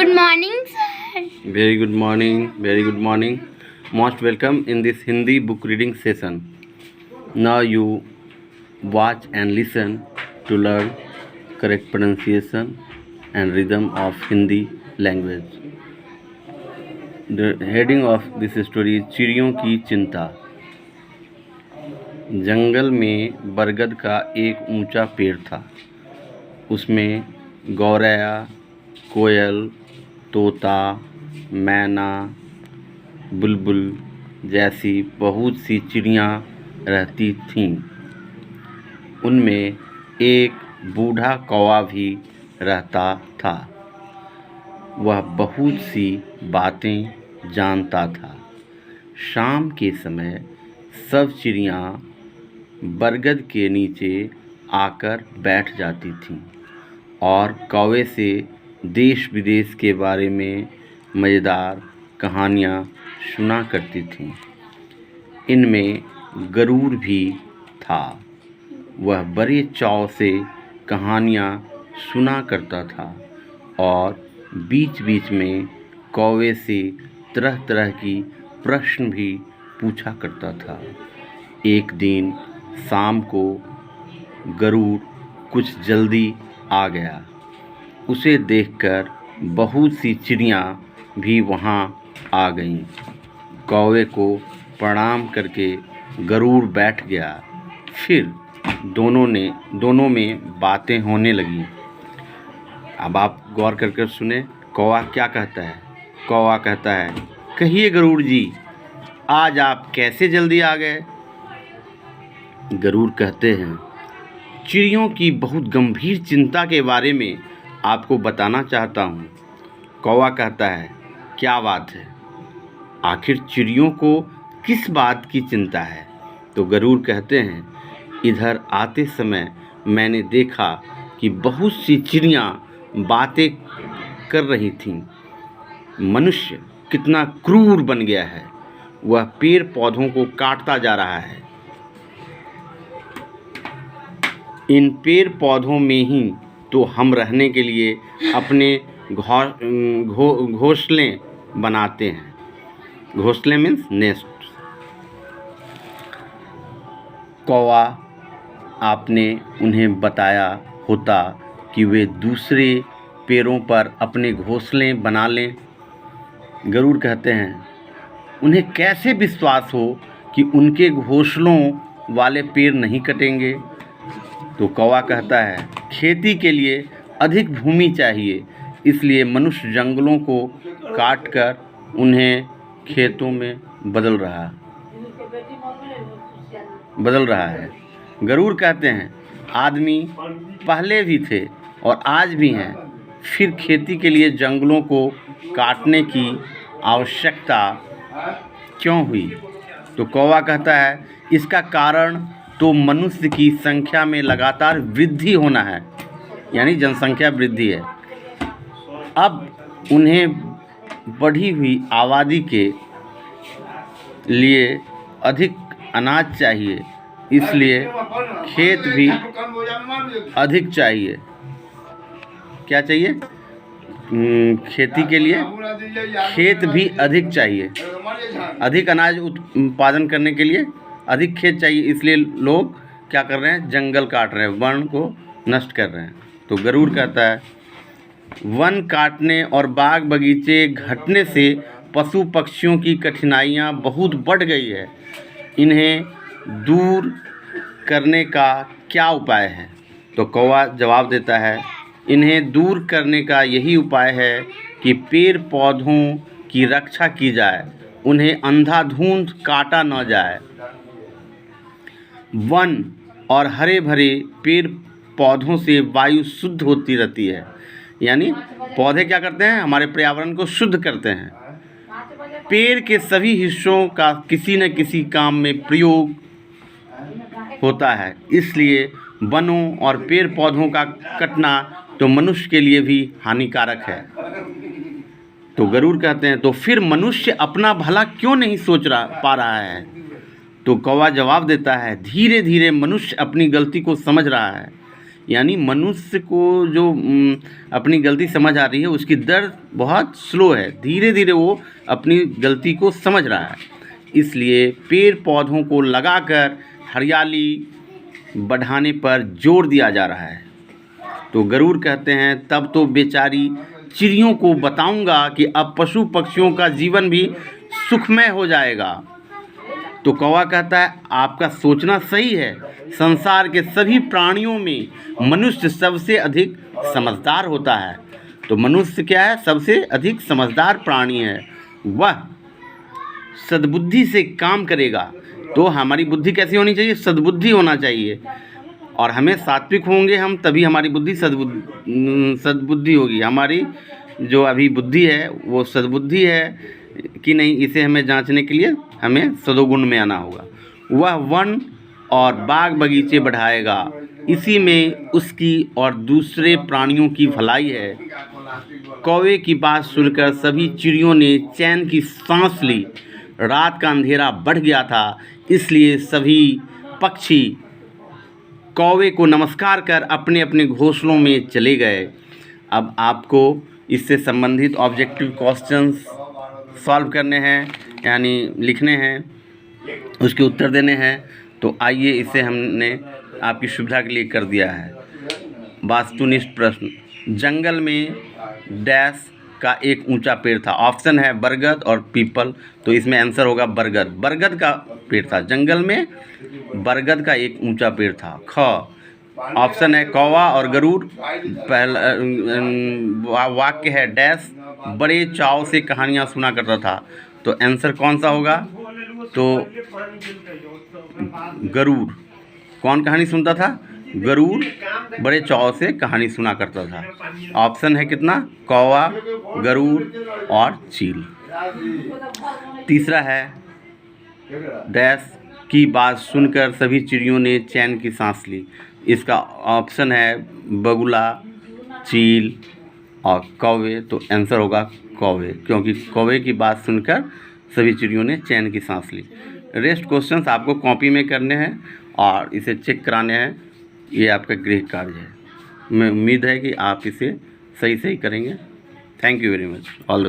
Good morning, sir. Very good morning, very good morning. Most welcome in this Hindi book reading session. Now you watch and listen to learn correct pronunciation and rhythm of Hindi language. The heading of this story is चिड़ियों की चिंता। जंगल में बरगद का एक ऊंचा पेड़ था। उसमें गौरैया, कोयल, तोता, मैना, बुलबुल जैसी बहुत सी चिड़ियाँ रहती थीं। उनमें एक बूढ़ा कौवा भी रहता था। वह बहुत सी बातें जानता था। शाम के समय सब चिड़ियाँ बरगद के नीचे आकर बैठ जाती थीं और कौवे से देश विदेश के बारे में मज़ेदार कहानियाँ सुना करती थीं। इनमें गरुड़ भी था। वह बड़े चाव से कहानियाँ सुना करता था और बीच बीच में कौवे से तरह तरह की प्रश्न भी पूछा करता था। एक दिन शाम को गरुड़ कुछ जल्दी आ गया। उसे देखकर बहुत सी चिड़ियाँ भी वहाँ आ गईं। कौवे को प्रणाम करके गरुड़ बैठ गया। फिर दोनों में बातें होने लगीं। अब आप गौर करके सुने कौवा क्या कहता है। कौवा कहता है, कहिए गरुड़ जी, आज आप कैसे जल्दी आ गए? गरुड़ कहते हैं, चिड़ियों की बहुत गंभीर चिंता के बारे में आपको बताना चाहता हूँ। कौवा कहता है, क्या बात है? आखिर चिड़ियों को किस बात की चिंता है? तो गरुड़ कहते हैं, इधर आते समय मैंने देखा कि बहुत सी चिड़ियाँ बातें कर रही थीं। मनुष्य कितना क्रूर बन गया है। वह पेड़ पौधों को काटता जा रहा है। इन पेड़ पौधों में ही तो हम रहने के लिए अपने घोंसले बनाते हैं। घोंसले मीन्स नेस्ट। कौवा आपने उन्हें बताया होता कि वे दूसरे पेड़ों पर अपने घोंसले बना लें। गरुड़ कहते हैं, उन्हें कैसे विश्वास हो कि उनके घोंसलों वाले पेड़ नहीं कटेंगे? तो कौवा कहता है, खेती के लिए अधिक भूमि चाहिए, इसलिए मनुष्य जंगलों को काटकर उन्हें खेतों में बदल रहा है। गरुड़ कहते हैं, आदमी पहले भी थे और आज भी हैं, फिर खेती के लिए जंगलों को काटने की आवश्यकता क्यों हुई? तो कौवा कहता है, इसका कारण तो मनुष्य की संख्या में लगातार वृद्धि होना है, यानी जनसंख्या वृद्धि है। अब उन्हें बढ़ी हुई आबादी के लिए अधिक अनाज चाहिए, इसलिए खेत भी अधिक चाहिए। क्या चाहिए? खेती के लिए खेत भी अधिक चाहिए। अधिक अनाज उत्पादन करने के लिए अधिक खेत चाहिए, इसलिए लोग क्या कर रहे हैं? जंगल काट रहे हैं, वन को नष्ट कर रहे हैं। तो गरुड़ कहता है, वन काटने और बाग बगीचे घटने से पशु पक्षियों की कठिनाइयाँ बहुत बढ़ गई है। इन्हें दूर करने का क्या उपाय है? तो कौवा जवाब देता है, इन्हें दूर करने का यही उपाय है कि पेड़ पौधों की रक्षा की जाए, उन्हें अंधाधुंध काटा न जाए। वन और हरे भरे पेड़ पौधों से वायु शुद्ध होती रहती है, यानी पौधे क्या करते हैं? हमारे पर्यावरण को शुद्ध करते हैं। पेड़ के सभी हिस्सों का किसी न किसी काम में प्रयोग होता है, इसलिए वनों और पेड़ पौधों का कटना तो मनुष्य के लिए भी हानिकारक है। तो गरुड़ कहते हैं, तो फिर मनुष्य अपना भला क्यों नहीं पा रहा है? तो कौवा जवाब देता है, धीरे धीरे मनुष्य अपनी गलती को समझ रहा है। यानी मनुष्य को जो अपनी गलती समझ आ रही है उसकी दर बहुत स्लो है, धीरे धीरे वो अपनी गलती को समझ रहा है। इसलिए पेड़ पौधों को लगाकर हरियाली बढ़ाने पर जोर दिया जा रहा है। तो गरुड़ कहते हैं तब तो बेचारी चिड़ियों को बताऊंगा कि अब पशु पक्षियों का जीवन भी सुखमय हो जाएगा। तो कौवा कहता है आपका सोचना सही है, संसार के सभी प्राणियों में मनुष्य सबसे अधिक समझदार होता है। तो मनुष्य क्या है? सबसे अधिक समझदार प्राणी है। वह सद्बुद्धि से काम करेगा। तो हमारी बुद्धि कैसी होनी चाहिए? सद्बुद्धि होना चाहिए। और हमें सात्विक होंगे हम, तभी हमारी बुद्धि सद्बुद्धि होगी। हमारी जो अभी बुद्धि है वो सद्बुद्धि है कि नहीं, इसे हमें जांचने के लिए हमें सदोगुण में आना होगा। वह वन और बाग बगीचे बढ़ाएगा, इसी में उसकी और दूसरे प्राणियों की भलाई है। कौवे की बात सुनकर सभी चिड़ियों ने चैन की सांस ली। रात का अंधेरा बढ़ गया था, इसलिए सभी पक्षी कौवे को नमस्कार कर अपने अपने घोंसलों में चले गए। अब आपको इससे संबंधित ऑब्जेक्टिव क्वेश्चंस सॉल्व करने हैं, यानी लिखने हैं, उसके उत्तर देने हैं। तो आइए, इसे हमने आपकी सुविधा के लिए कर दिया है। वास्तुनिष्ठ प्रश्न। जंगल में डैश का एक ऊंचा पेड़ था। ऑप्शन है बरगद और पीपल, तो इसमें आंसर होगा बरगद। बरगद का पेड़ था, जंगल में बरगद का एक ऊंचा पेड़ था। ख ऑप्शन है कौवा और गरुड़। पहला वाक्य है डैश बड़े चाव से कहानियाँ सुना करता था। तो आंसर कौन सा होगा? तो गरुड़। कौन कहानी सुनता था? गरुड़ बड़े चाव से कहानी सुना करता था। ऑप्शन है कितना? कौवा, गरुड़ और चील। तीसरा है डैश की बात सुनकर सभी चिड़ियों ने चैन की सांस ली। इसका ऑप्शन है बगुला, चील और कौवे। तो आंसर होगा कौवे, क्योंकि कौवे की बात सुनकर सभी चिड़ियों ने चैन की सांस ली। रेस्ट क्वेश्चंस आपको कॉपी में करने हैं और इसे चेक कराने हैं। ये आपका गृह कार्य है। मैं उम्मीद है कि आप इसे सही करेंगे। Thank you very much. All